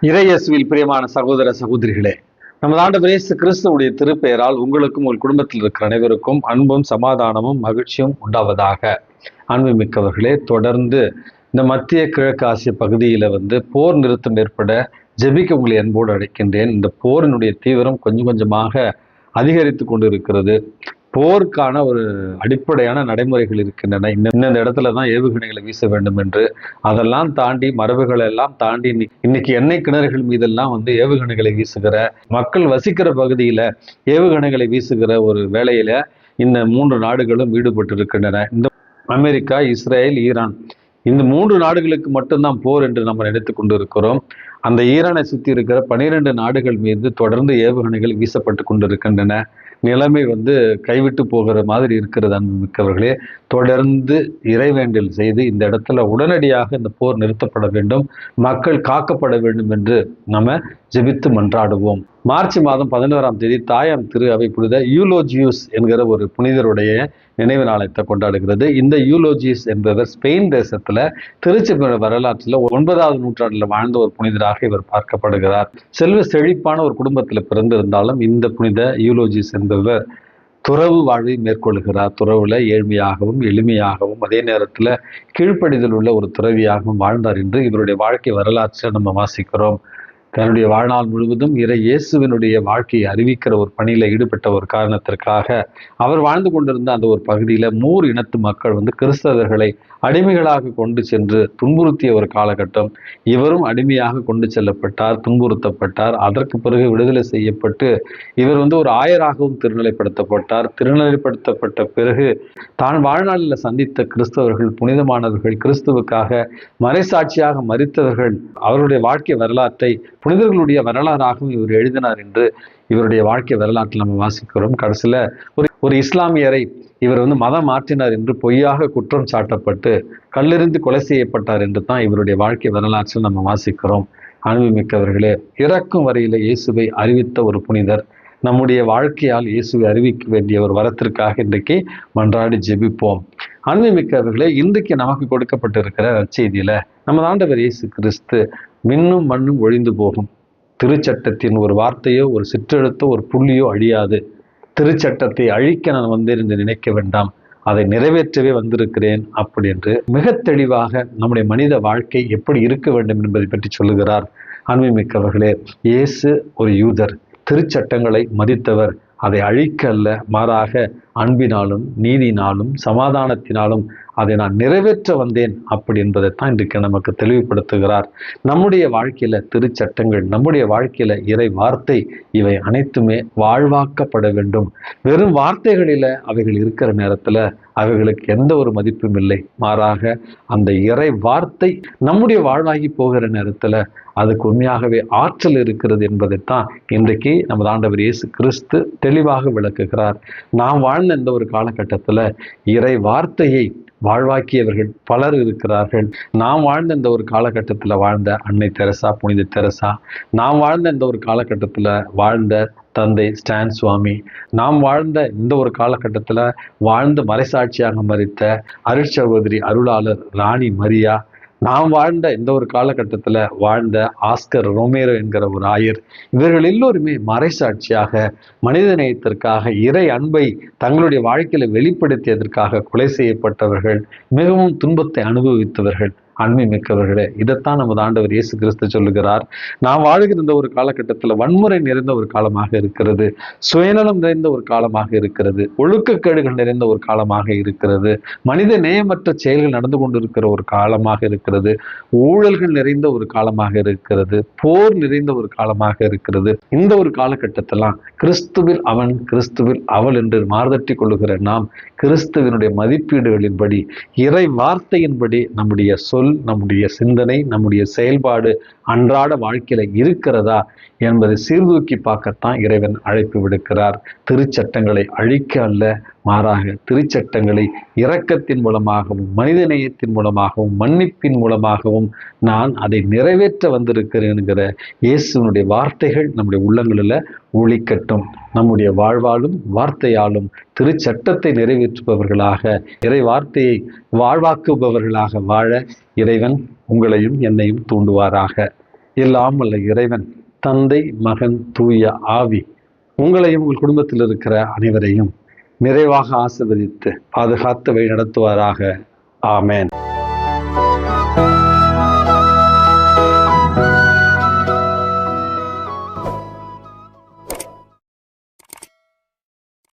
இறையேசுவில் பிரியமான சகோதர சகோதரிகளே, நமது ஆண்டவர் இயேசு கிறிஸ்துவுடைய திருப்பெயரால் உங்களுக்கும் உங்கள் குடும்பத்தில் இருக்கிற அனைவருக்கும் அன்பும் சமாதானமும் மகிழ்ச்சியும் உண்டாவதாக. அன்பு மிக்கவர்களே, தொடர்ந்து இந்த மத்திய கிழக்கு ஆசிய பகுதியில் போர் நிறுத்தம் ஏற்பட ஜெபிக்க உங்களை அன்போடு அழைக்கின்றேன். இந்த போரினுடைய தீவிரம் கொஞ்சம் கொஞ்சமாக அதிகரித்து கொண்டு இருக்கிறது. போருக்கான ஒரு அடிப்படையான நடைமுறைகள் இருக்கின்றன. இந்த இடத்துல தான் ஏவுகணைகளை வீச வேண்டும் என்று, அதெல்லாம் தாண்டி மரபுகள் எல்லாம் தாண்டி இன்னைக்கு எண்ணெய் கிணறுகள் மீதெல்லாம் ஏவுகணைகளை வீசுகிற, மக்கள் வசிக்கிற பகுதியில ஏவுகணைகளை வீசுகிற ஒரு வேளையில இந்த 3 நாடுகளும் ஈடுபட்டு இருக்கின்றன. இந்த அமெரிக்கா, இஸ்ரேல், ஈரான், இந்த 3 நாடுகளுக்கு மட்டும்தான் போர் என்று நம்ம நினைத்து கொண்டு இருக்கிறோம். அந்த ஈரானை சுற்றி இருக்கிற 12 நாடுகள் மீது தொடர்ந்து ஏவுகணைகள் வீசப்பட்டு கொண்டிருக்கின்றன. நிலைமை கைவிட்டு போகிற மாதிரி இருக்கிறது. அன்பு மிக்கவர்களே, தொடர்ந்து இறைவேண்டல் செய்து இந்த இடத்துல உடனடியாக இந்த போர் நிறுத்தப்பட வேண்டும், மக்கள் காக்கப்பட வேண்டும் என்று நம்ம ஜெபித்து மன்றாடுவோம். மார்ச் மாதம் 11ஆம் தேதி தாயாம் திரு அவை புனித யூலோஜியூஸ் என்கிற ஒரு புனிதருடைய நினைவு நாளத்தை கொண்டாடுகிறது. இந்த யூலோஜியஸ் என்பவர் ஸ்பெயின் தேசத்துல திருச்சபை வரலாற்றில் 9ஆவது நூற்றாண்டுல வாழ்ந்த ஒரு புனிதராக இவர் பார்க்கப்படுகிறார். செல்வ செழிப்பான ஒரு குடும்பத்தில் பிறந்திருந்தாலும் இந்த புனித யூலோஜியஸ் என்பவர் துறவு வாழ்வை மேற்கொள்கிறார். துறவுல ஏழ்மையாகவும் எளிமையாகவும் அதே நேரத்துல கீழ்ப்படிதல் உள்ள ஒரு துறவியாகவும் வாழ்ந்தார் என்று இவருடைய வாழ்க்கை வரலாற்றில் நம்ம வாசிக்கிறோம். தன்னுடைய வாழ்நாள் முழுவதும் இறை இயேசுவினுடைய வாழ்க்கையை அறிவிக்கிற ஒரு பணியில ஈடுபட்ட ஒரு காரணத்திற்காக அவர் வாழ்ந்து கொண்டிருந்த அந்த ஒரு பகுதியில மூர் இனத்து மக்கள் கிறிஸ்தவர்களை அடிமைகளாக கொண்டு சென்று துன்புறுத்திய ஒரு காலகட்டம். இவரும் அடிமையாக கொண்டு செல்லப்பட்டார், துன்புறுத்தப்பட்டார். அதற்கு பிறகு விடுதலை செய்யப்பட்டு இவர் ஒரு ஆயராகவும் திருநிலைப்படுத்தப்பட்டார். திருநிலைப்படுத்தப்பட்ட பிறகு தான் வாழ்நாளில் சந்தித்த கிறிஸ்தவர்கள், புனிதமானவர்கள், கிறிஸ்துவுக்காக மறைசாட்சியாக மரித்தவர்கள், அவருடைய வாழ்க்கை வரலாற்றை புனிதர்களுடைய வரலாறாகவும் இவர் எழுதினார் என்று இவருடைய வாழ்க்கை வரலாற்றில் நம்ம வாசிக்கிறோம். கடைசியில ஒரு இஸ்லாமியரை இவர் மதம் மாற்றினார் என்று பொய்யாக குற்றம் சாட்டப்பட்டு கல்லெறிந்து கொலை செய்யப்பட்டார் என்று தான் இவருடைய வாழ்க்கை வரலாற்றில் நம்ம வாசிக்கிறோம். அன்புமிக்கவர்களே, இறக்கும் வரையில இயேசுவை அறிவித்த ஒரு புனிதர். நம்முடைய வாழ்க்கையால் இயேசுவை அறிவிக்க வேண்டிய ஒரு வரத்திற்காக இன்றைக்கு மன்றாடி ஜெபிப்போம். அன்புமிக்கவர்களே, இன்றைக்கு நமக்கு கொடுக்கப்பட்டிருக்கிற நற்செய்தியில நமது ஆண்டவர் இயேசு கிறிஸ்து மின்னும் மண்ணும் ஒழிந்து போகும், திருச்சட்டத்தின் ஒரு வார்த்தையோ ஒரு சிற்றெழுத்தோ ஒரு புள்ளியோ அழியாது, திருச்சட்டத்தை அழிக்க நான் வந்தேன் என்று நினைக்க வேண்டாம், அதை நிறைவேற்றவே வந்திருக்கிறேன் அப்படி என்று மிக தெளிவாக நம்முடைய மனித வாழ்க்கை எப்படி இருக்க வேண்டும் என்பதை பற்றி சொல்லுகிறார். அன்புமிக்கவர்களே, இயேசு ஒரு யூதர், திருச்சட்டங்களை மதித்தவர். அதை அழிக்க அல்ல, மாறாக அன்பினாலும் நீதினாலும் சமாதானத்தினாலும் அதை நான் நிறைவேற்ற வந்தேன் அப்படி என்பதைத்தான் இன்றைக்கு நமக்கு தெளிவுபடுத்துகிறார். நம்முடைய வாழ்க்கையில திருச்சட்டங்கள், நம்முடைய வாழ்க்கையில இறை வார்த்தை, இவை அனைத்துமே வாழ்வாக்கப்பட வேண்டும். வெறும் வார்த்தைகளில அவைகள் இருக்கிற நேரத்துல அவைகளுக்கு எந்த ஒரு மதிப்பும் இல்லை. மாறாக அந்த இறை வார்த்தை நம்முடைய வாழ்வாகி போகிற நேரத்துல அதுக்கு உண்மையாகவே ஆற்றல் இருக்கிறது என்பதைத்தான் இன்றைக்கு நமது ஆண்டவர் இயேசு கிறிஸ்து தெளிவாக விளக்குகிறார். நாம் வாழ்ந்த இந்த ஒரு காலகட்டத்துல இறை வார்த்தையை வாழ்வாக்கியவர்கள் பலர் இருக்கிறார்கள். நாம் வாழ்ந்த இந்த ஒரு காலகட்டத்தில் வாழ்ந்த அன்னை தெரசா, புனித தெரசா, நாம் வாழ்ந்த இந்த ஒரு காலகட்டத்தில் வாழ்ந்த தந்தை ஸ்டான் சுவாமி, நாம் வாழ்ந்த இந்த ஒரு காலகட்டத்தில் வாழ்ந்து மறைசாட்சியாக மரித்த அருட்சகோதரி அருளாளர் ராணி மரியா, நாம் வாழ்ந்த இந்த ஒரு காலகட்டத்தில் வாழ்ந்த ஆஸ்கர் ரோமேரோ என்கிற ஒரு ஆயர், இவர்கள் எல்லோருமே மறைசாட்சியாக மனித நேயத்திற்காக இறை அன்பை தங்களுடைய வாழ்க்கையில வெளிப்படுத்தியதற்காக கொலை செய்யப்பட்டவர்கள், மிகவும் துன்பத்தை அனுபவித்தவர்கள். அன்பை மிக்கவர்களே, இதைத்தான் நமது ஆண்டவர் இயேசு கிறிஸ்து சொல்லுகிறார். நாம் வாழ்கிற இந்த ஒரு காலகட்டத்தில் வன்முறை நிறைந்த ஒரு காலமாக இருக்கிறது, சுயநலம் நிறைந்த ஒரு காலமாக இருக்கிறது, ஒழுக்கக்கேடுகள் நிறைந்த ஒரு காலமாக இருக்கிறது, மனித நேயமற்ற செயல்கள் நடந்து கொண்டிருக்கிற ஒரு காலமாக இருக்கிறது, ஊழல்கள் நிறைந்த ஒரு காலமாக இருக்கிறது, போர் நிறைந்த ஒரு காலமாக இருக்கிறது. இந்த ஒரு காலகட்டத்தெல்லாம் கிறிஸ்துவில் அவன், கிறிஸ்துவில் அவள் என்று மார்தட்டி கொள்ளுகிற நாம் கிறிஸ்துவனுடைய மதிப்பீடுகளின்படி, இறை வார்த்தையின்படி நம்முடைய சொல், நம்முடைய சிந்தனை, நம்முடைய செயல்பாடு அன்றாட வாழ்க்கையில இருக்கிறதா என்பதை சீர்தூக்கி பார்க்கத்தான் இறைவன் அழைப்பு விடுக்கிறார். திருச்சட்டங்களை அழிக்க அல்ல, மாறாக திருச்சட்டங்களை இரக்கத்தின் மூலமாகவும் மனிதநேயத்தின் மூலமாகவும் மன்னிப்பின் மூலமாகவும் நான் அதை நிறைவேற்ற வந்திருக்கிறேன் என்கிற இயேசுனுடைய வார்த்தைகள் நம்முடைய உள்ளங்களில் ஒளிக்கட்டும். நம்முடைய வாழ்வாலும் வார்த்தையாலும் திருச்சட்டத்தை நிறைவேற்றுபவர்களாக, இறை வார்த்தையை வாழ்வாக்குபவர்களாக வாழ இறைவன் உங்களையும் என்னையும் தூண்டுவாராக. எல்லாம் வல்ல இறைவன், தந்தை, மகன், தூய ஆவி உங்களையும் உங்கள் குடும்பத்தில் இருக்கிற அனைவரையும் நிறைவாக ஆசீர்வதித்து பாதுகாத்து வழி நடத்துவாராக. ஆமேன்.